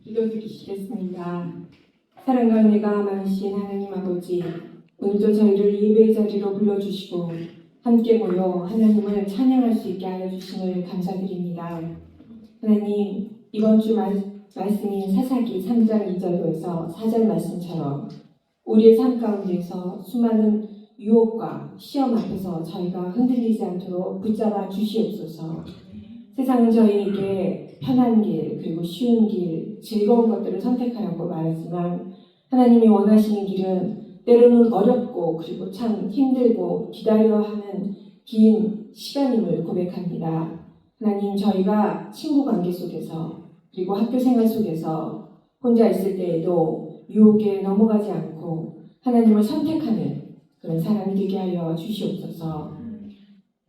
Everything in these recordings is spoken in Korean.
기도드리시겠습니다. 사랑과 은혜가 많으신 하나님 아버지, 오늘도 저희를 예배의 자리로 불러주시고 함께 모여 하나님을 찬양할 수 있게 하여 주심을 감사드립니다. 하나님, 이번 주 말씀인 사사기 3장 2절에서 4절 말씀처럼 우리의 삶 가운데서 수많은 유혹과 시험 앞에서 저희가 흔들리지 않도록 붙잡아 주시옵소서. 세상은 저희에게 편한 길, 그리고 쉬운 길, 즐거운 것들을 선택하라고 말하지만 하나님이 원하시는 길은 때로는 어렵고 그리고 참 힘들고 기다려야 하는 긴 시간임을 고백합니다. 하나님, 저희가 친구 관계 속에서 그리고 학교 생활 속에서 혼자 있을 때에도 유혹에 넘어가지 않고 하나님을 선택하는 그런 사람이 되게 하여 주시옵소서.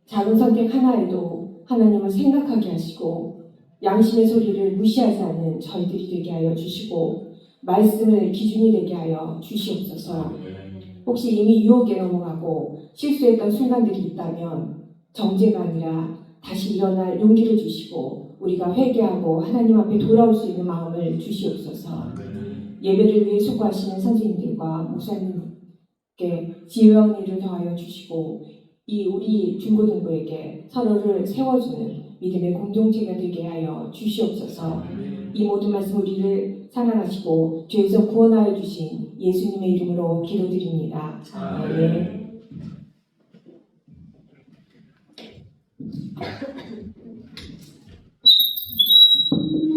작은 선택 하나에도 하나님을 생각하게 하시고 양심의 소리를 무시하지 않는 저희들이 되게 하여 주시고 말씀을 기준이 되게 하여 주시옵소서. 혹시 이미 유혹에 넘어가고 실수했던 순간들이 있다면 정죄가 아니라 다시 일어날 용기를 주시고 우리가 회개하고 하나님 앞에 돌아올 수 있는 마음을 주시옵소서. 예배를 위해 수고하시는 선생님들과 목사님께 지혜와 은혜를 더하여 주시고 이 우리 중고등부에게 서로를 세워주는 믿음의 공동체가 되게 하여 주시옵소서. 이 모든 말씀 우리를 사랑하시고 죄에서 구원하여 주신 예수님의 이름으로 기도드립니다. 아멘.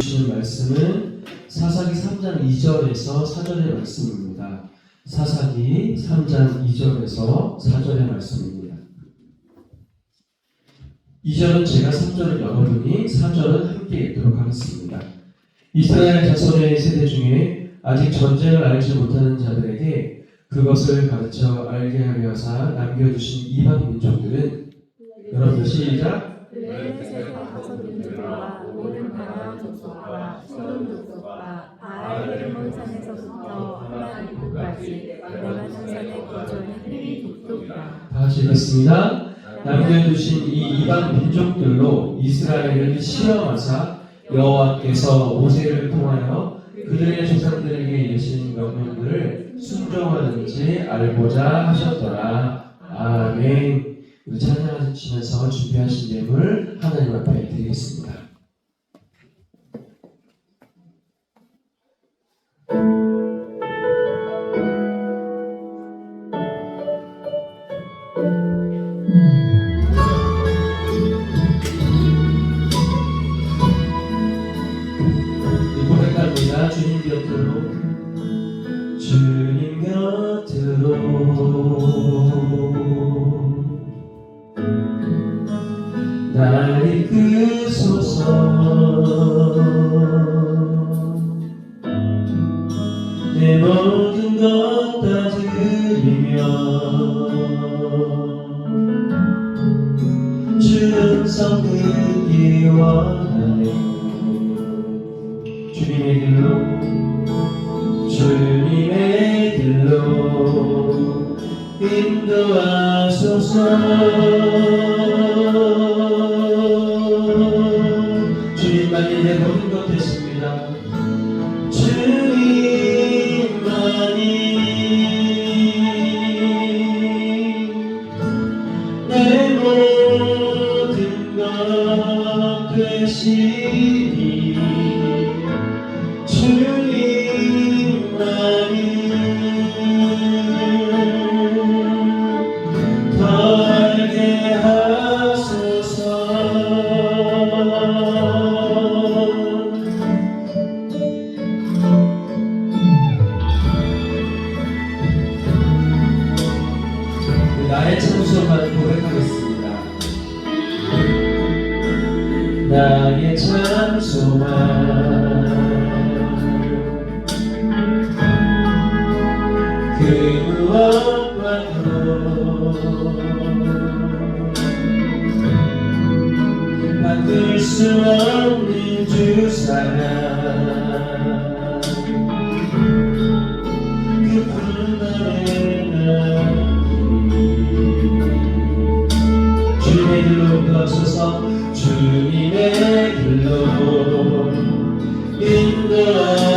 주신 말씀은 사사기 3장 2절에서 4절의 말씀입니다. 사사기 3장 2절에서 4절의 말씀입니다. 2절은 제가 3절을 열어두니 4절은 함께 읽도록 하겠습니다. 이스라엘 자손의 세대 중에 아직 전쟁을 알지 못하는 자들에게 그것을 가르쳐 알게 하려 하사 남겨주신 이방 민족들은 여러분 시작! 모든 가나안 족속과 시돈 족속과 바알-헤르몬 산에서부터 하나님 끝까지 내가 산산에 거주하는 휘리 족속이라. 다시 읽겠습니다. 남겨주신 이 이방 민족들로 이스라엘을 시험하사 여호와께서 모세를 통하여 그들의 조상들에게 이르신 명령들을 순종하는지 알고자 하셨더라. 아멘. 우리 찬양하시면서 준비하신 예물 하나님 앞에 드리겠습니다. 고백합니다. 주님 곁으로, 주님 곁으로 날 이끄소서. 내 모든 것 다 드리며 주는 섬기기 원하네. 주님의 길로 인도하소서. 주님만이 내 모든 것 됐습니다. 주님만이 내 모든 것 되시니 주님만이 더하게 하소서. 나의 참소만 고백하겠습니다. 나의 참소만 그 무엇과도 바꿀 수 없는 주 사랑, 그 푸른 날에 주님의 길로 인도하소서. 주님의 길로 인도하소서.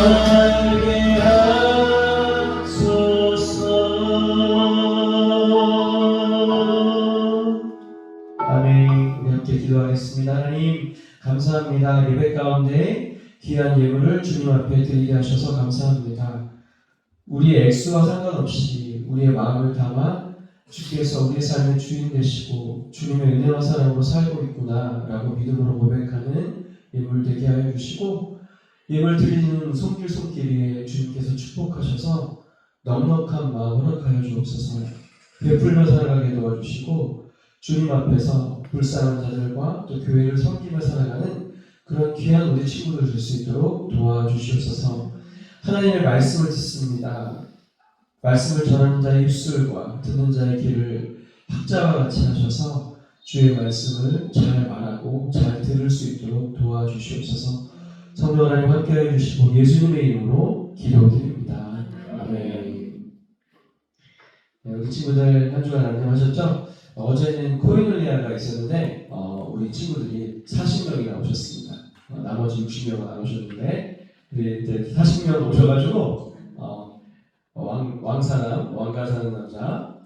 알게 하소서. 아멘. 우리 함께 기도하겠습니다. 하나님 감사합니다. 예배 가운데 귀한 예물을 주님 앞에 드리게 하셔서 감사합니다. 우리의 액수와 상관없이 우리의 마음을 담아 주께서 우리의 삶의 주인 되시고 주님의 은혜와 사랑으로 살고 있구나 라고 믿음으로 고백하는 예물 되게 하여 주시고, 예물 드리는 손길손길에 주님께서 축복하셔서 넉넉한 마음 허락하여 주옵소서. 베풀며 살아가게 도와주시고 주님 앞에서 불쌍한 자들과 또 교회를 섬기며 살아가는 그런 귀한 우리 친구들 될 수 있도록 도와주시옵소서. 하나님의 말씀을 듣습니다. 말씀을 전하는 자의 입술과 듣는 자의 귀를 학자와 같이 하셔서 주의 말씀을 잘 말하고 잘 들을 수 있도록 도와주시옵소서. 성령 하나님 함께해 주시고 예수님의 이름으로 기도드립니다. 아멘. 네, 우리 친구들 한 주간 안녕하셨죠? 어제는 코이놀리아가 있었는데 우리 친구들이 40명이나 오셨습니다. 나머지 60명은 안 오셨는데 이제 40명 오셔가지고 왕사남, 왕가 사는 남자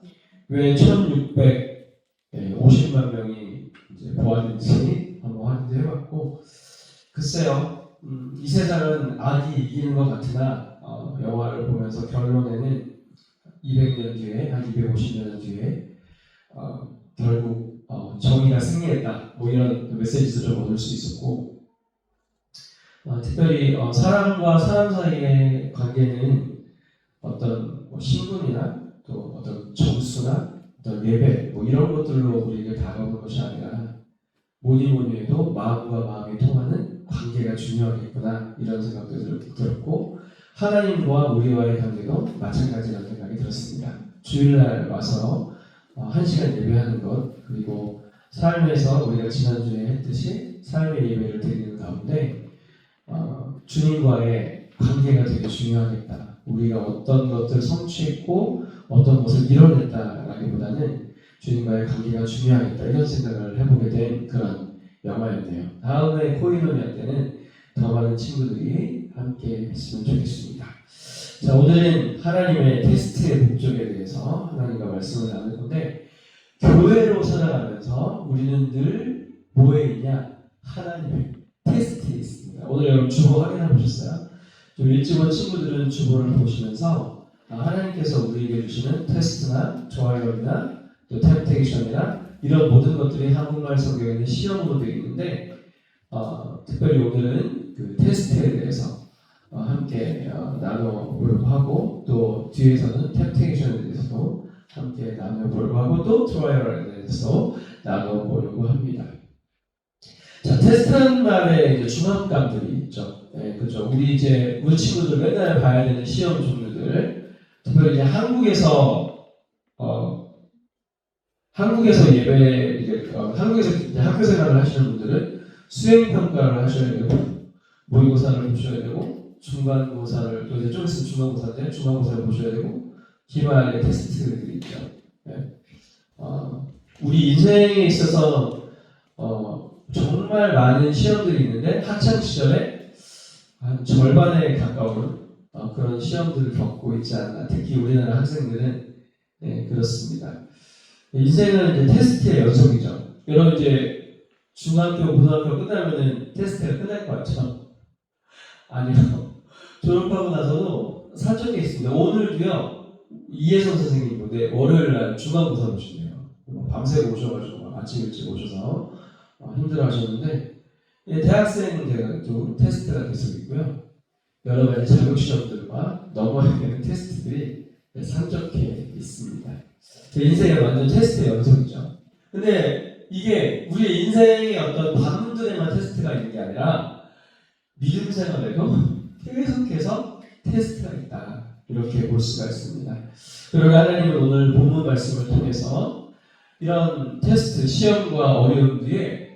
왜 1650만 명이 이제 보았는지 한번 확인도 해봤고, 글쎄요, 이 세상은 악이 이기는 것 같으나 영화를 보면서 결론에는 200년 뒤에, 한 250년 뒤에 결국 정의가 승리했다, 뭐 이런 메시지도 좀 얻을 수 있었고, 특별히 사람과 사람 사이의 관계는 어떤 신분이나 또 어떤 점수나 어떤 레벨 뭐 이런 것들로 우리에게 다가오는 것이 아니라 뭐니 해도 마음과 마음이 통하는 관계가 중요하겠구나, 이런 생각도 들었고, 하나님과 우리와의 관계도 마찬가지라는 생각이 들었습니다. 주일날 와서 1시간 예배하는 것, 그리고 삶에서 우리가 지난주에 했듯이 삶의 예배를 드리는 가운데 주님과의 관계가 되게 중요하겠다. 우리가 어떤 것들을 성취했고 어떤 것을 이뤄냈다라기보다는 주님과의 관계가 중요하겠다, 이런 생각을 해보게 된 그런 영화였네요. 다음에 코이노니아 때는 더 많은 친구들이 함께 했으면 좋겠습니다. 자, 오늘은 하나님의 테스트의 목적에 대해서 하나님과 말씀을 나눌 건데, 교회로 살아가면서 우리는 늘 뭐에 있냐? 하나님의 테스트에 있습니다. 오늘 여러분 주보 확인해 보셨어요? 좀 일찍 온 친구들은 주보를 보시면서 하나님께서 우리에게 주시는 테스트나 트라이얼이나 또 템테이션이나 이런 모든 것들이 한국말 성경에는 시험으로 되어 있는데, 특별히 오늘은 그 테스트에 대해서 함께 나눠보려고 하고, 또 뒤에서는 템테이션에 대해서도 함께 나눠보려고 하고, 또 트라이얼에 대해서 나눠보려고 합니다. 자, 테스트라는 말에 이제 중압감들이 있죠. 네, 그죠. 우리 친구들 맨날 봐야 되는 시험 종류들, 특별히 이제 한국에서 예배, 한국에서 이제 학교 생활을 하시는 분들은 수행 평가를 하셔야 되고, 모의고사를 보셔야 되고, 중간고사를 또 이제 좀 있으면 중간고사인데 중간고사를 보셔야 되고, 기말에 테스트들이 있죠. 네. 우리 인생에 있어서 정말 많은 시험들이 있는데 학창 시절에 한 절반에 가까운 그런 시험들을 겪고 있지 않나. 특히 우리나라 학생들은 그렇습니다. 인생은 이제 테스트의 연속이죠. 여러분 이제 중학교, 고등학교 끝나면은 테스트가 끝날 것 같죠? 아니요. 졸업하고 나서도 사적에 있습니다. 오늘도요, 이혜성 선생님 월요일날 중간고사 보시네요. 밤새고 오셔가지고 아침 일찍 오셔서 힘들어 하셨는데, 대학생들도 테스트가 계속 있고요. 여러 가지 자격시험들과 넘어야 되는 테스트들이 산적해 있습니다. 제 인생의 완전 테스트의 연속이죠. 근데 이게 우리의 인생의 어떤 관문들에만 테스트가 있는 게 아니라 믿음 생활에도 계속해서 테스트가 있다, 이렇게 볼 수가 있습니다. 그러나 하나님은 오늘 본문 말씀을 통해서 이런 테스트, 시험과 어려움 뒤에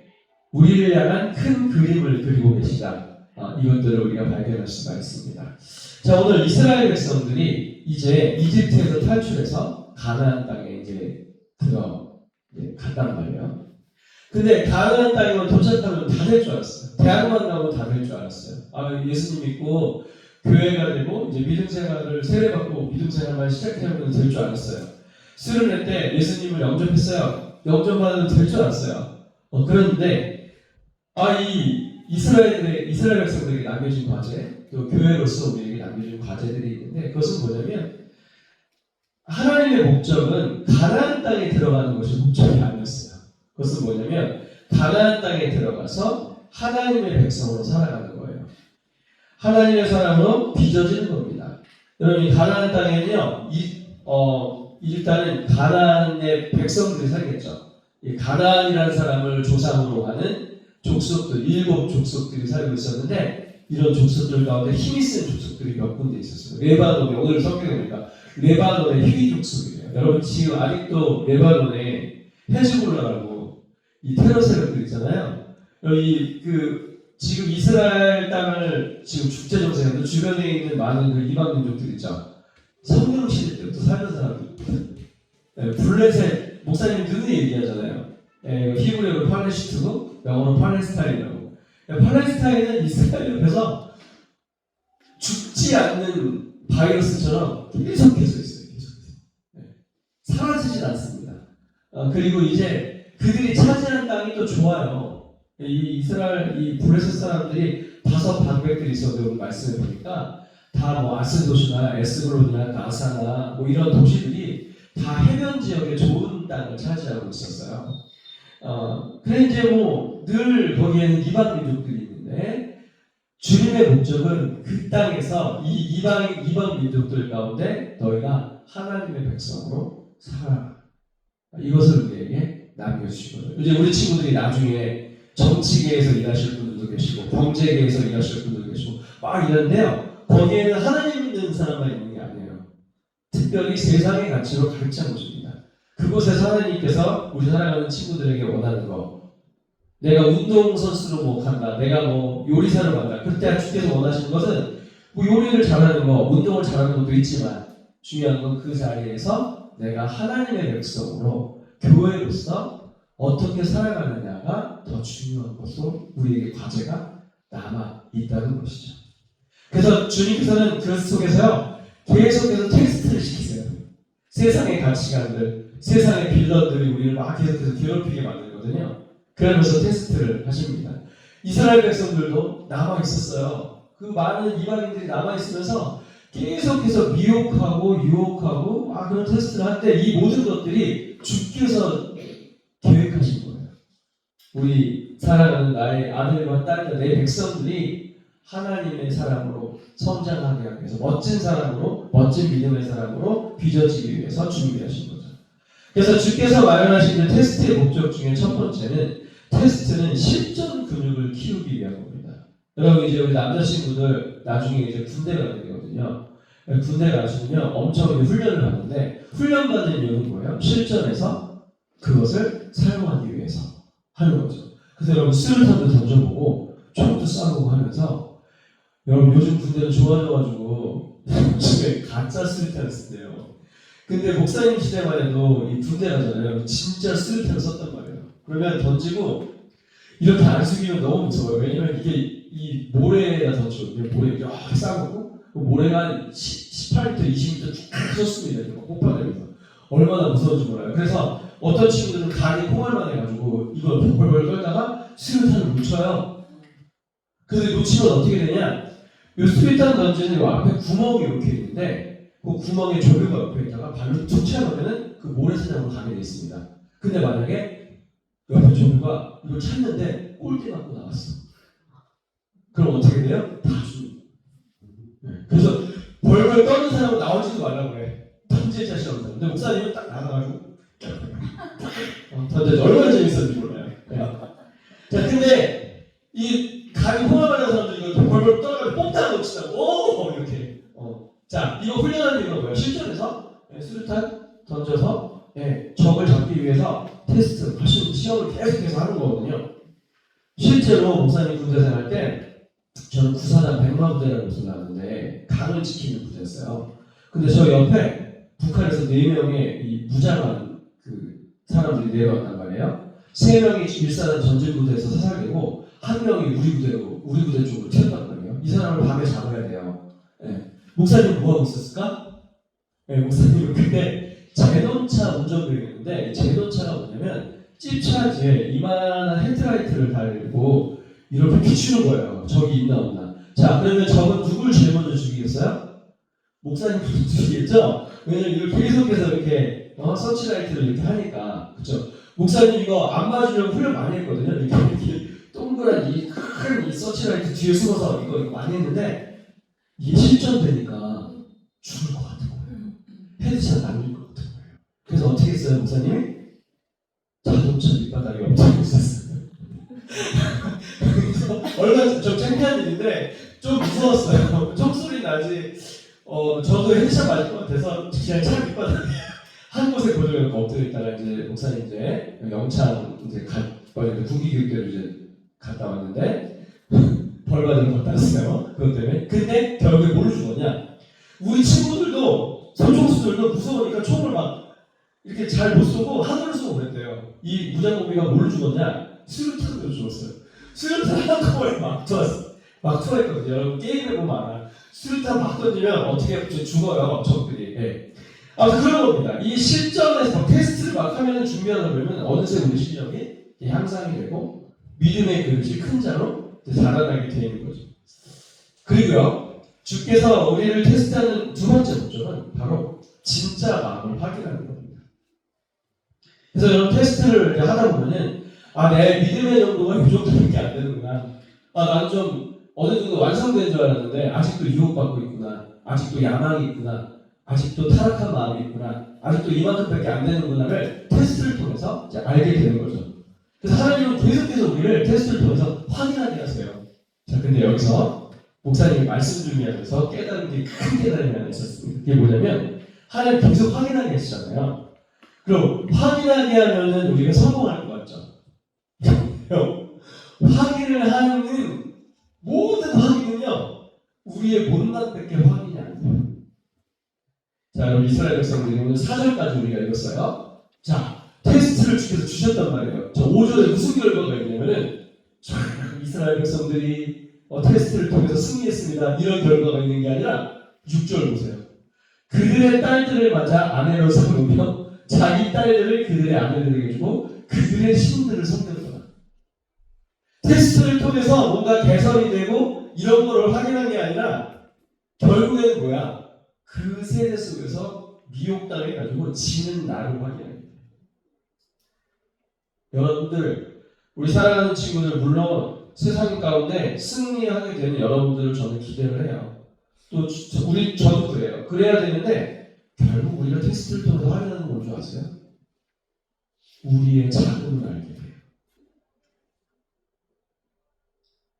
우리를 향한 큰 그림을 그리고 계시다. 이것들을 우리가 발견할 수가 있습니다. 자, 오늘 이스라엘 백성들이 이제 이집트에서 탈출해서 가나안 땅에 이제 갔단 말이에요. 근데 가나안 땅에 도착하면 다 될 줄 알았어요. 대학만 가면 다 될 줄 알았어요. 예수님 믿고 교회가 되고 이제 믿음 생활을 세례받고 믿음 생활만 시작하면 될 줄 알았어요. 수련회 때 예수님을 영접했어요. 영접하면 될 줄 알았어요. 그런데 이 이스라엘 백성들에게 남겨진 과제, 또 교회로서 우리에게 남겨진 과제들이 있는데 그것은 뭐냐면 하나님의 목적은 가나안 땅에 들어가는 것이 목적이 아니었어요. 그것은 뭐냐면 가나안 땅에 들어가서 하나님의 백성으로 살아가는 거예요. 하나님의 사람으로 빚어지는 겁니다. 여러분 이 가나안 땅에는요, 일단은 가나안의 백성들이 살겠죠. 이 가나안이라는 사람을 조상으로 하는 족속들, 7 족속들이 살고 있었는데 이런 족속들 가운데 힘이 센 족속들이 몇 군데 있었어요. 레바논에 오늘 성경에 보니까 레바논의 희위 족속이에요. 여러분 지금 아직도 레바논에 헤즈볼라라고 이 테러 세력들 있잖아요. 여기 지금 이스라엘 땅을 지금 축제 정세하는데 주변에 있는 많은 그 이방 민족들 있죠. 성경 시대 때부터 살던 사람들. 블레셋 목사님 늘 얘기하잖아요. 히브리어로 팔레시트고 영어로 팔레스타인이라고. 팔레스타인은 이스라엘 옆에서 죽지 않는 바이러스처럼 계속해서 있어요. 계속해서. 사라지진 않습니다. 그리고 이제 그들이 차지한 땅이 또 좋아요. 이 이스라엘 이 블레셋 사람들이 5 방백들이 있어도 말씀해 보니까 다 뭐 아스도시나 에스그론이나 가사나 뭐 이런 도시들이 다 해변 지역에 좋은 땅을 차지하고 있었어요. 그래 이제 뭐 늘 거기에는 이방 민족들이 있는데 주님의 목적은 그 땅에서 이 이방 민족들 가운데 너희가 하나님의 백성으로 살아라. 이것을 우리에게 남겨주시거든요. 이제 우리 친구들이 나중에 정치계에서 일하실 분들도 계시고 경제계에서 일하실 분들도 계시고 막 이런데요. 거기에는 하나님 믿는 사람만 있는 게 아니에요. 특별히 세상의 가치로 가득 찬 곳입니다. 그곳에서 하나님께서 우리 사랑하는 친구들에게 원하는 거, 내가 운동선수로 뭐 간다, 내가 뭐 요리사로 간다, 그때 주께서 원하시는 것은 뭐 요리를 잘하는 거, 운동을 잘하는 것도 있지만 중요한 건 그 자리에서 내가 하나님의 백성으로 교회로서 어떻게 살아가느냐가 더 중요한 것으로 우리에게 과제가 남아 있다는 것이죠. 그래서 주님께서는 그 속에서요 계속해서 테스트를 시키세요. 세상의 가치관들, 세상의 빌런들이 우리를 막 계속해서 괴롭히게 만들거든요. 그러면서 테스트를 하십니다. 이스라엘 백성들도 남아 있었어요. 그 많은 이방인들이 남아 있으면서 계속해서 미혹하고 유혹하고 그런 테스트를 할 때 이 모든 것들이 주께서 계획하신 거예요. 우리 사랑하는 나의 아들과 딸과 내 백성들이 하나님의 사람으로 성장하게 하기 위해서 멋진 사람으로, 멋진 믿음의 사람으로 빚어지기 위해서 준비하신 거죠. 그래서 주께서 마련하신 그 테스트의 목적 중에 첫 번째는 테스트는 실전 근육을 키우기 위한 겁니다. 여러분 이제 우리 남자 친구들 나중에 이제 군대 가게 되거든요. 군대 가시면요 엄청 훈련을 받는데 훈련 받는 이유는 뭐예요? 실전에서 그것을 사용하기 위해서 하는 거죠. 그래서 여러분 수류탄도 던져보고 총도 쏴보고 하면서 여러분 요즘 군대는 좋아져가지고 요즘에 가짜 수류탄을 쓴대요. 근데 목사님 시대만 해도 이 군대 가잖아요. 진짜 수류탄을 썼단 말이에요. 그러면 던지고 이렇게 안 숙이면 너무 무서워요. 왜냐면 이게 이 모래에다 던져요. 모래 이렇게 싸고 그 모래가 18m, 20m 쭉 섰습니다. 이렇게 폭발되면서 얼마나 무서운지 몰라요. 그래서 어떤 친구들은 간이 콩알만 해가지고 이걸 벌벌 떨다가 수류탄을 묻혀요. 근데 놓치면 어떻게 되냐? 이 수류탄 던지는 이 앞에 구멍이 이렇게 있는데 그 구멍에 조류가 옆에 있다가 발로 툭 차면은 그 모래사장으로 가게 돼 있습니다. 근데 만약에 옆에 조류가 이걸 찾는데 꼴대 맞고 나왔어. 그럼 어떻게 돼요? 다 죽어. 그래서 벌벌 떠는 사람은 나오지도 말라고 그래. 던질 자신 없는 사람. 근데 목사님은 딱 나가가지고 던져서 얼마나 재밌었는지 몰라요. 네. 자, 근데 이 간이 호감하는 사람들이 이거 벌벌 떠나가지고 뽕따라 놓치다고 오! 이렇게. 자, 이거 훈련하는 이유가 뭐예요? 실전에서 수류탄 던져서 적을 잡기 위해서 테스트, 시험을 계속해서 하는 거거든요. 실제로 목사님 군대 생활 때 저는 구사단 백마부대라는 곳을 나왔는데 강을 지키는 부대였어요. 근데 저 옆에 북한에서 4명의 이 무장한 그 사람들이 내려왔단 말이에요. 3명이 일사단 전진부대에서 사살되고 1명이 우리 부대 쪽으로 튀었단 말이에요. 이 사람을 밤에 잡아야 돼요. 목사님 뭐 하고 있었을까? 네, 목사님은 그때 제논차 운전병이었는데 제논차가 뭐냐면 찝차 뒤에 이만한 헤드라이트를 달고 이렇게 비추는 거예요. 저기 있나 없나. 자, 그러면 저건 누굴 제일 먼저 죽이겠어요? 목사님 죽이겠죠? 왜냐면 이걸 계속해서 이렇게 서치라이트를 이렇게 하니까. 그쵸? 목사님 이거 안 맞으려고 훈련 많이 했거든요. 이렇게 동그란 이 큰 이 서치라이트 뒤에 숨어서 이거 많이 했는데 이게 실전되니까 죽을 것 같은 거예요. 헤드샷 날릴 것 같은 거예요. 그래서 어떻게 했어요, 목사님이? 자동차 밑바닥에 엎드리고 있었어요. 그래서 얼마나 좀 창피한 일인데 좀 무서웠어요. 총소리 나지. 저도 헤드샷 맞을 것 같아서 그냥 차 밑바닥에 한 곳에 고정해놓고 엎드려 있다가 이제 목사님 이제 영창 이제 군기교육대로 이제 갔다 왔는데 벌 받으러 갔다 왔어요. 그것 때문에. 근데 결국에 뭘로 죽었냐? 우리 친구들도 삼총수들도 무서우니까 총을 막 이렇게 잘 못 쏘고 하늘을 쏘고 그랬대요. 이 무장공비가 뭘로 죽었냐? 수류탄으로 죽었어요. 수류탄 한꺼번에 막 쏘았어. 막 쏘았거든요. 여러분 게임에 보면 알아. 수류탄 막 던지면 어떻게 죽어요 적들이. 네. 아무튼 그런 겁니다. 이 실전에서 테스트를 막 하면 준비하다 보면 어느새 우리 실력이 향상이 되고 믿음의 그릇이 큰 자로 자라나게 되는 거죠. 그리고요, 주께서 우리를 테스트하는 두 번째 목적은 바로 진짜 마음을 확인하는 겁니다. 그래서 여러분 테스트를 하다 보면은 내 믿음의 정도가 이 정도밖에 안 되는구나. 나는 좀 어느 정도 완성된 줄 알았는데 아직도 유혹받고 있구나. 아직도 야망이 있구나. 아직도 타락한 마음이 있구나. 아직도 이만큼밖에 안 되는구나를 테스트를 통해서 이제 알게 되는 거죠. 그래서 하나님은 계속해서 우리를 테스트를 통해서 확인하게 하세요. 자, 근데 여기서 목사님이 말씀 중이하면서 깨달은 게 큰 깨달음이 하나 있었습니다. 그게 뭐냐면 하나님 계속 확인하게 하시잖아요. 그럼 확인하게 하면은 우리가 성공할 것 같죠? 확인을 하는 모든 확인은요 우리의 못난밖에 확인이 안 돼요. 자, 여러분 이스라엘 백성들이 오늘 4절까지 우리가 읽었어요. 자, 테스트를 주께서 주셨단 말이에요. 자, 5절에 무슨 결과가 있냐면은 이스라엘 백성들이 테스트를 통해서 승리했습니다. 이런 결과가 있는 게 아니라 6절 보세요. 그들의 딸들을 맞아 아내로 삼으며 자기 딸들을 그들의 아내들에게 주고 그들의 신들을 섬겼더라. 테스트를 통해서 뭔가 개선이 되고 이런 거를 확인한 게 아니라 결국에는 뭐야? 그 세대 속에서 미혹당해가지고 지는 나를 확인합니다. 여러분들, 우리 사랑하는 친구들 물론 세상 가운데 승리하게 되는 여러분들을 저는 기대를 해요. 또 저도 그래요. 그래야 되는데 결국 우리가 테스트를 통해서 확인하는 건 뭔지 아세요? 우리의 자금을 알게 돼요.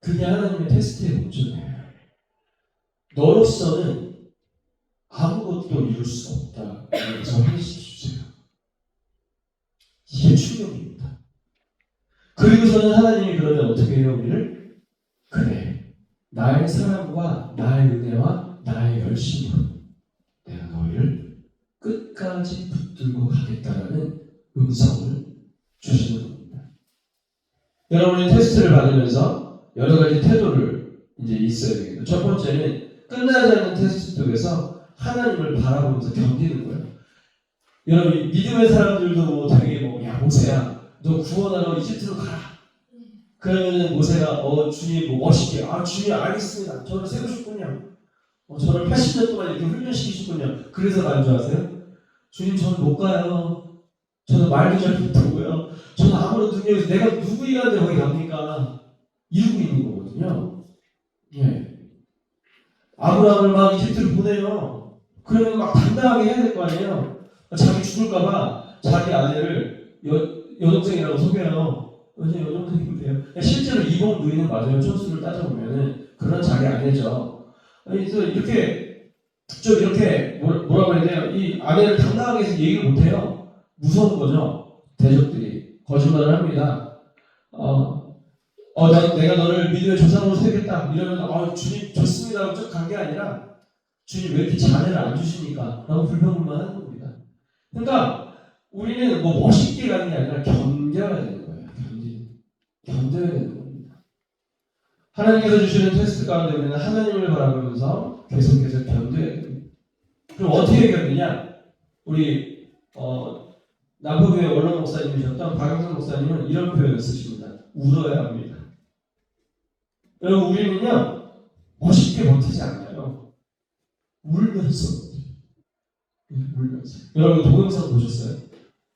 그게 하나님의 테스트의 목적이에요. 너로서는 아무것도 이룰 수 없다. 그래서 하나씩 주세요. 이게 충격입니다. 그리고서는 하나님이 그러면 어떻게 해요, 우리를? 그래, 나의 사랑과 나의 은혜와 나의 열심으로 내가 너희를 끝까지 붙들고 가겠다라는 음성을 주시는 겁니다. 여러분이 테스트를 받으면서 여러 가지 태도를 이제 있어야 되겠죠. 첫 번째는 끝나지 않는 테스트 속에서 하나님을 바라보면서 견디는 거예요. 여러분 믿음의 사람들도 되게 야 모세야 너 구원하러 이집트로 가라. 그러면 모세가 주님 멋있게 주님 알겠습니다. 저를 세우셨군요. 저를 80년 동안 이렇게 훈련시키셨군요. 그래서 간 줄 아세요? 주님 저는 못 가요. 저는 말도 잘 못하고요. 저는 아무런 능력이 없어요. 내가 누구이가는데 거기 갑니까? 이러고 있는 거거든요. 예. 아브라함을 막 이집트로 보내요. 그러면 막 당당하게 해야 될 거 아니에요. 자기 죽을까봐 자기 아내를 여동생이라고 소개해요. 요즘 여동생인데요. 실제로 이복 누이는 맞아요. 천수를 따져보면은 그런 자기 아내죠. 그래서 이렇게 좀 이렇게 뭐라고 해야 돼요? 이 아내를 당당하게 해서 얘기를 못해요. 무서운 거죠. 대적들이 거짓말을 합니다. 내가 너를 믿음의 조상으로 세우겠다. 이러면 주님 좋습니다라고 쭉 간 게 아니라 주님 왜 이렇게 자네를 안 주십니까? 라고 불평불만 하는 겁니다. 그러니까 우리는 멋있게 가는 게 아니라 견뎌야 되는 거예요. 견뎌야 되는 겁니다. 하나님께서 주시는 테스트 가운데 우리는 하나님을 바라보면서 계속해서 견뎌야 됩니다. 그럼 어떻게 견디냐? 우리 남포교회 원로 목사님이셨던 박영선 목사님은 이런 표현을 쓰십니다. 울어야 합니다. 여러분, 우리는요 멋있게 버티지 않아요. 울면서. 여러분 동영상 보셨어요?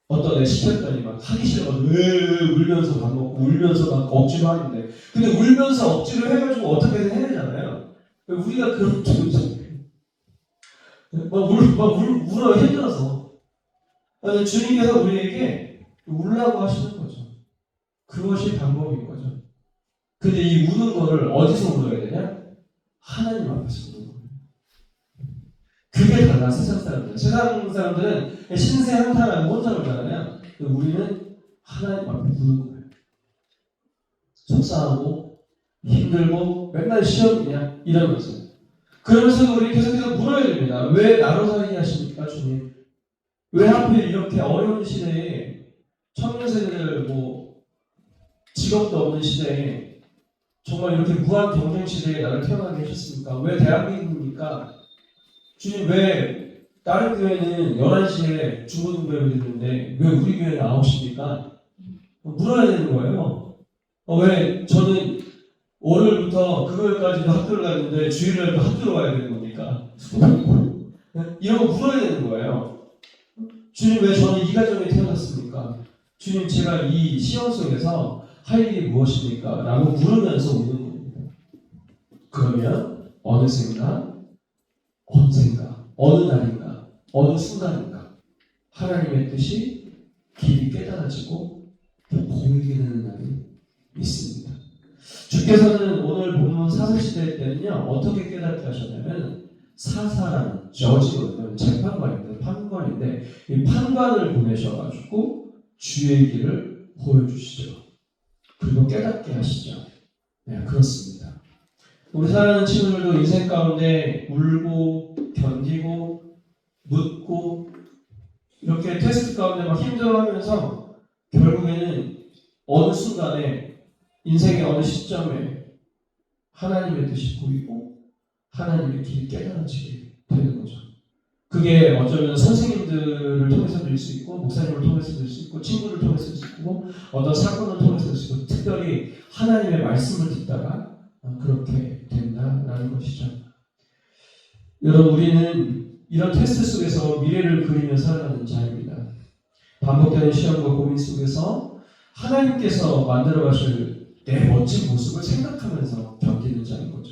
어떤 애 시켰더니 막 하기 싫어가지고 울면서 밥 먹고 울면서 막 억지로 하는데, 근데 울면서 억지로 해가지고 어떻게든 해내잖아요. 우리가 그런 기분이잖아요. 막 울어요, 힘들어서. 주님께서 우리에게 울라고 하시는 거죠. 그것이 방법인 거죠. 근데 이 우는 거를 어디서 울어야 되냐? 하나님 앞에서 우는 거예요. 그게 달라, 세상 사람들. 세상 사람들은 신세 한탄하고 혼자 울잖아요. 우리는 하나님 앞에 우는 거예요. 속상하고 힘들고 맨날 시험이냐 이러면서. 그러면서 우리 계속해서 물어야 됩니다. 왜 나로 살게 하십니까, 주님? 왜 하필 이렇게 어려운 시대에 청년 세대들 직업도 없는 시대에 정말 이렇게 무한 경쟁 시대에 나를 태어나게 하셨습니까? 왜 대한민국입니까? 주님, 왜 다른 교회는 11시에 중고등부를 드리는데 왜 우리 교회는 9시입니까? 물어야 되는 거예요. 왜 저는 월요일부터 금요일까지도 학교를 가는데 주일날도 학교로 가야 되는 겁니까? 이런 거 물어야 되는 거예요. 주님, 왜 저는 이 가정에 태어났습니까? 주님, 제가 이 시험 속에서 할 일이 무엇입니까? 라고 물으면서 우는 겁니다. 그러면 어느샌가, 언젠가, 어느 날인가, 어느 순간인가 하나님의 뜻이 깊이 깨달아지고 보이게 되는 날이 있습니다. 주께서는 오늘 본문 사사시대 때는요 어떻게 깨닫게 하셨냐면, 사사라는 저지거든요. 재판관인데, 판관인데 이 판관을 보내셔가지고 주의 길을 보여주시죠. 그리고 깨닫게 하시죠. 네, 그렇습니다. 우리 사랑하는 친구들도 인생 가운데 울고 견디고 묻고 이렇게 테스트 가운데 막 힘들어하면서 결국에는 어느 순간에 인생의 어느 시점에 하나님의 뜻이 보이고 하나님의 길이 깨달아지게 되는 거죠. 그게 어쩌면 선생님들을 통해서도 일 수 있고, 목사님을 통해서도 일 수 있고, 친구를 통해서도 일 수 있고, 어떤 사건을 통해서도 일 수 있고, 특별히 하나님의 말씀을 듣다가 그렇게 된다라는 것이죠. 여러분, 우리는 이런 테스트 속에서 미래를 그리며 살아가는 자입니다. 반복되는 시험과 고민 속에서 하나님께서 만들어 가실 내 멋진 모습을 생각하면서 견디는 자인 거죠.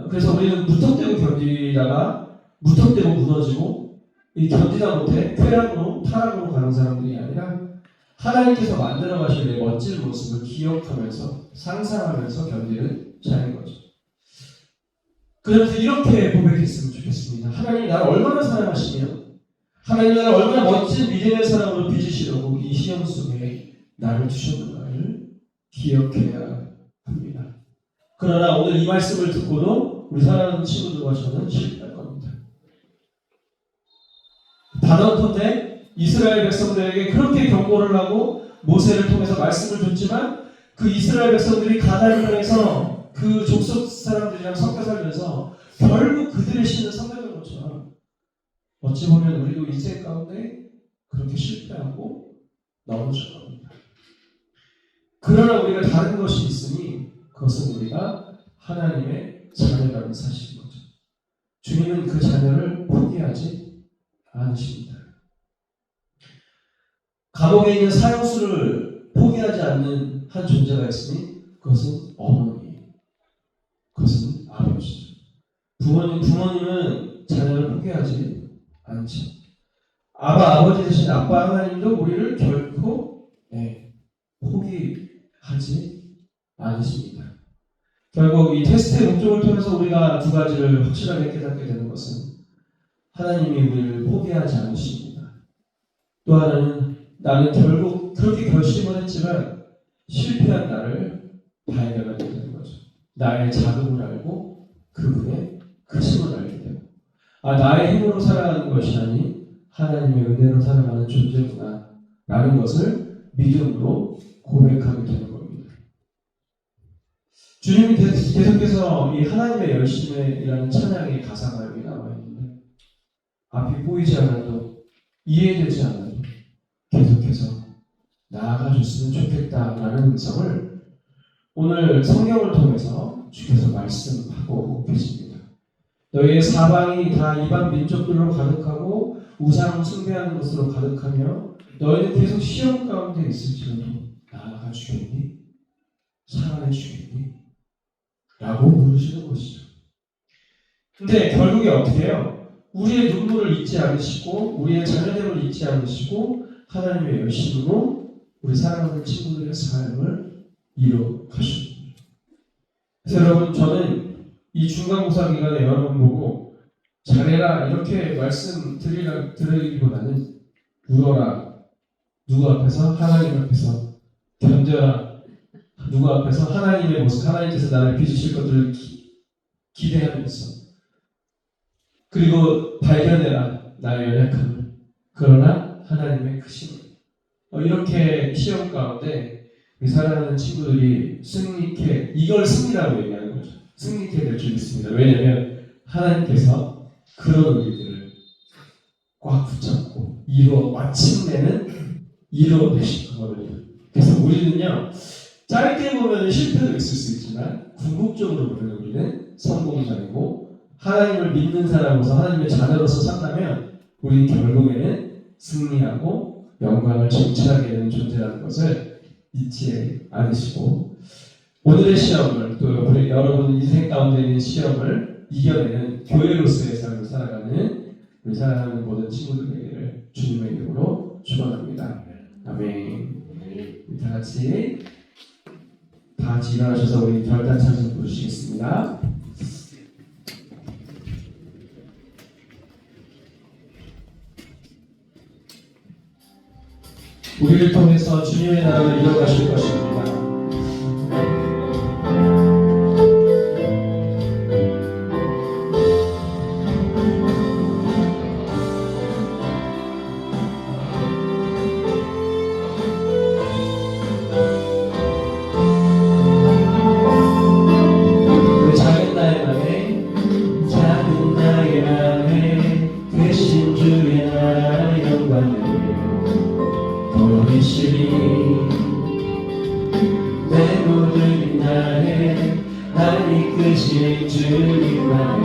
그래서 우리는 무턱대고 견디다가 무턱대고 무너지고 견디다 못해 쾌락으로 타락으로 가는 사람들이 아니라 하나님께서 만들어 가실 내 멋진 모습을 기억하면서 상상하면서 견디는 자인 거죠. 그래서 이렇게 고백했으면 좋겠습니다. 하나님 나를 얼마나 사랑하시며 하나님 나를 얼마나 멋진 믿음의 사람으로 빚으시려고 이 시험 속에 나를 주셨는가를 기억해야 합니다. 그러나 오늘 이 말씀을 듣고도 우리 사랑하는 친구들과 저는 실패할 겁니다. 바다터 때 이스라엘 백성들에게 그렇게 경고를 하고 모세를 통해서 말씀을 줬지만 그 이스라엘 백성들이 가나안 땅에서 그 족속 사람들이랑 섞여 살면서 결국 그들의 신을 섬겼던 것처럼 어찌 보면 우리도 인생 가운데 그렇게 실패하고 넘어질 겁니다. 그러나 우리가 다른 것이 있으니 그것은 우리가 하나님의 자녀라는 사실인 거죠. 주님은 그 자녀를 포기하지 않으십니다. 감옥에 있는 사형수를 포기하지 않는 한 존재가 있으니 그것은 어머니, 그것은 아버지죠. 부모님은 자녀를 포기하지 않죠. 아버지 대신 아빠 하나님도 우리를 결코 포기하지 않으십니다. 결국 이 테스트의 목적을 통해서 우리가 두 가지를 확실하게 깨닫게 되는 것은 하나님이 우리를 포기하지 않으십니다. 또 하나는 나는 결국 그렇게 결심을 했지만 실패한 나를 발견하게 되는 거죠. 나의 자금을 알고 그분의 크심을 알게 되고 나의 힘으로 살아가는 것이 아닌 하나님의 은혜로 살아가는 존재구나 라는 것을 믿음으로 고백하게 되는 겁니다. 주님이 계속해서 이 하나님의 열심이라는 찬양의 가사가 여기 나와 있는데 앞이 보이지 않아도 이해되지 않아도 계속해서 나아가줬으면 좋겠다라는 음성을 오늘 성경을 통해서 주께서 말씀하고 계십니다. 너희의 사방이 다 이방 민족들로 가득하고 우상 숭배하는 것으로 가득하며 너희는 계속 시험 가운데 있을지라도 나아가 주겠니? 사랑해 주겠니? 라고 물으시는 것이죠. 근데 결국에 어떻게 해요? 우리의 눈물을 잊지 않으시고 우리의 자녀됨을 잊지 않으시고 하나님의 열심으로 우리 사랑하는 친구들의 삶을 이뤄 가십니다. 그래서 여러분, 저는 이 중간고사 기간에 여러분 보고 잘해라 이렇게 말씀드리기보다는 울어라, 누구 앞에서? 하나님 앞에서 견뎌라, 누구 앞에서? 하나님의 모습, 하나님께서 나를 빚으실 것들을 기대하면서, 그리고 발견해라 나의 연약함을, 그러나 하나님의 크심을. 이렇게 시험 가운데 우리 사랑하는 친구들이 승리케, 이걸 승리라고 얘기하는 거죠. 승리케 될 줄 믿습니다. 왜냐하면 하나님께서 그런 우리들을 꽉 붙잡고 마침내는 이루어내신 거거든요. 그래서 우리는요, 짧게 보면 실패도 있을 수 있지만 궁극적으로 보면 우리는 성공자이고 하나님을 믿는 사람으로서 하나님의 자녀로서 산다면 우리는 결국에는 승리하고 영광을 정치하게 되는 존재라는 것을 잊지 않으시고, 오늘의 시험을, 또 여러분 인생 가운데 있는 시험을 이겨내는 교회로서의 삶을 살아가는 우리 사랑하는 모든 친구들에게 주님의 이름으로 축원합니다. 아멘. 다 같이 일어나셔서 우리 별단 찬송 부르시겠습니다. 우리를 통해서 주님의 나라를 이뤄가실 것입니다. 내 모든 나의 날 이끄신 주님만을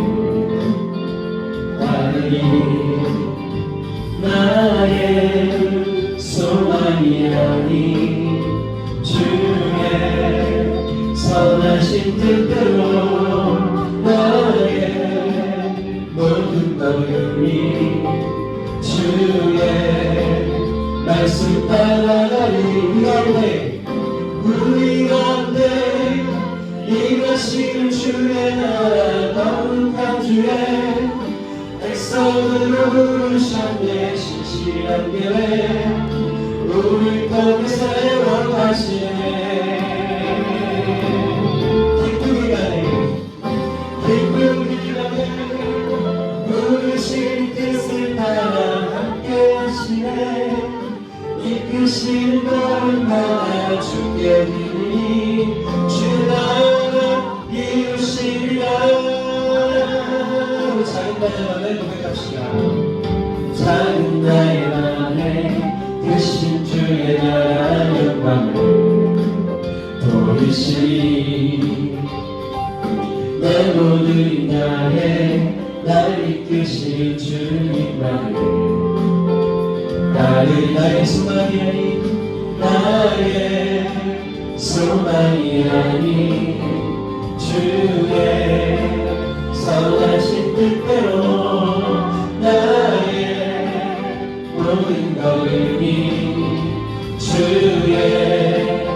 따르리. 나의 소망이라니 주의 선하신 뜻대로 나의 모든 걸음이 주의 말씀 따라가리. 우리 가운데 이것이 주의 나라 거룩한 주의 백성으로 부르셨네. 신실한 교회 우리 통해 세워가시네. 기쁘게 가네 부르신 뜻을 따라 함께 하시네. 이끄신 걸음마다 주께 드리니 주 나라 이루시리라. 작은 나의 맘에 고백합시다. 작은 나의 맘에 크신 주의 나라 영광을 보이시니 내 모든 나의 날 이끄신 주님만을 나의 소망이라니 나의 소망이라니 주의 선하신 뜻대로 나의 모든 걸음이 주의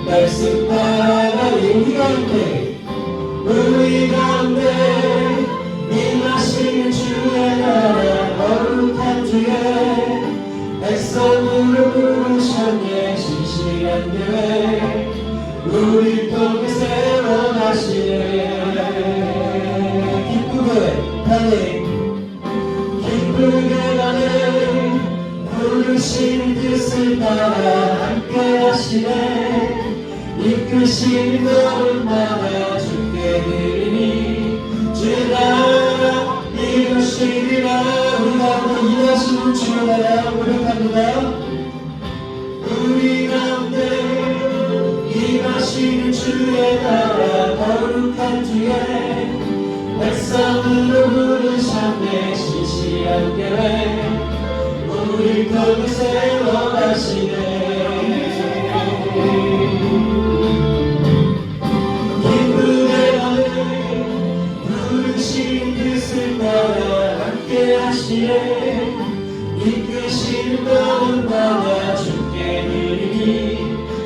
말씀 따라가리. 우리 가운데 임하신 주의 나라 거룩한 주의 백성으로 부르셨네. 신실한 교회 우리 통해 세워가시네. 기쁘게 가네 부르신 뜻을 따라 함께 하시네. 이끄신 너를 만나 주께 드리니 주의 나라 이루시리라. 우리 가운데 임하시는 주의 나라 고백합니다. 우리 가운데 임하시는 주의 나라 거룩한 주의 백성으로 부르셨네. 신실한 계획 우리 거기 세워가시네. 기쁨의 밤에 부르신 뜻을 따라 함께 하시네. 이끄신 너를 받아 주께 드리니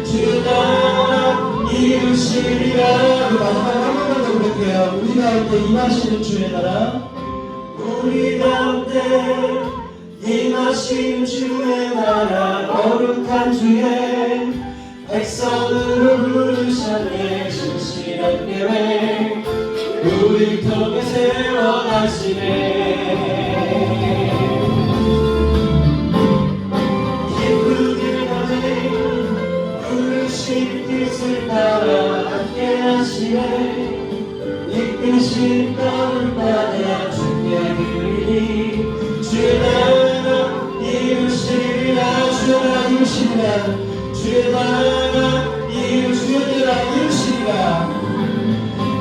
주 나라 이루시리라. 마지막 한 번만 더 부를게요. 우리 가운데 임하시는 주의 나라 우리 가운데 임하시는 주의 나라 거룩한 주의 백성으로 부르셨네. 신실한 계획 우리 통해 세워가시네. 기쁘게 밤에 부르신 뜻을 따라 함께 하시네. 이끄신 너를 받아 주께 드리니 주의 나라 이루시리라. 주의 나라 이루시리라. 주의 나라 이루시리라.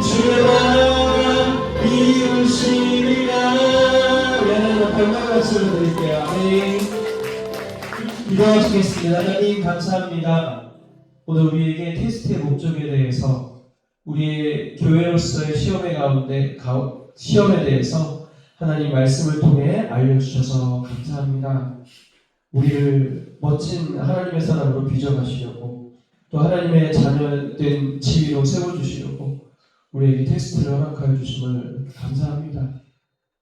주의 나라 이루시리라. 우리 하나님 앞에 영광의 박수를 드릴게요. 아멘. 기도하시겠습니다. 하나님 감사합니다. 오늘 우리에게 테스트의 목적에 대해서 우리의 교회로서의 시험에 대해서 하나님 말씀을 통해 알려주셔서 감사합니다. 우리를 멋진 하나님의 사람으로 빚어가시려고 또 하나님의 자녀된 지위로 세워주시려고 우리에게 테스트를 허락하여 주심을 감사합니다.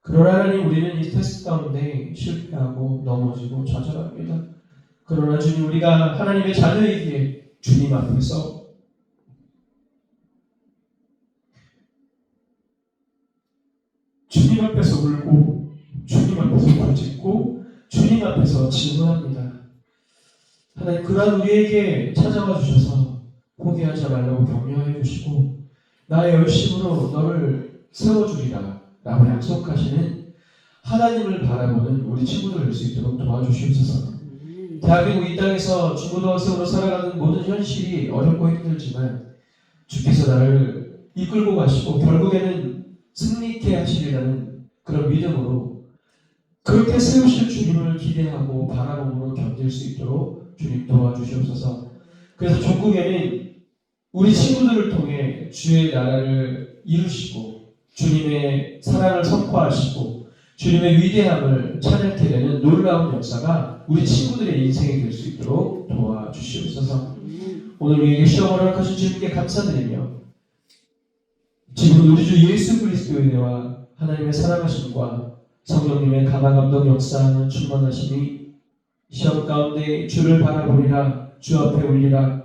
그러나 하나님 우리는 이 테스트 가운데 실패하고 넘어지고 좌절합니다. 그러나 주님 우리가 하나님의 자녀이기에 주님 앞에서 울고 주님 앞에서 부르짖고 주님 앞에서 질문합니다. 하나님 그러한 우리에게 찾아와 주셔서 포기하지 말라고 격려해 주시고 나의 열심으로 너를 세워주리라 라고 약속하시는 하나님을 바라보는 우리 친구들 될 수 있도록 도와주시옵소서. 대한민국 이 땅에서 중고등학생으로 살아가는 모든 현실이 어렵고 힘들지만 주께서 나를 이끌고 가시고 결국에는 승리케 하시리라는 그런 믿음으로 그렇게 세우실 주님을 기대하고 바라봄으로 견딜 수 있도록 주님 도와주시옵소서. 그래서 종국에는 우리 친구들을 통해 주의 나라를 이루시고 주님의 사랑을 선포하시고 주님의 위대함을 찬양케 되는 놀라운 역사가 우리 친구들의 인생이 될 수 있도록 도와주시옵소서. 오늘 우리에게 시험을 허락하신 주님께 감사드리며 지금 우리 주 예수 그리스도의 은혜와 하나님의 사랑하심과 성령님의 강한 감동 역사하는 충만하심이 시험 가운데 주를 바라보리라. 주 앞에 울리라.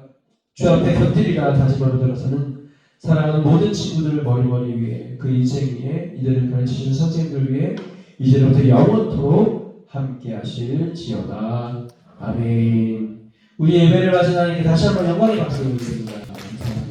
주 앞에 곁들이라 다짐으로 들어서는 사랑하는 모든 친구들을 머리머리 위에 그 인생 위에 이들을 가르치시는 선생님들 위에 이제부터 영원토록 함께 하실지어다. 아멘. 우리 예배를 맞은 하나님께 다시 한번 영광의 박수를 드립니다. 감사합니다.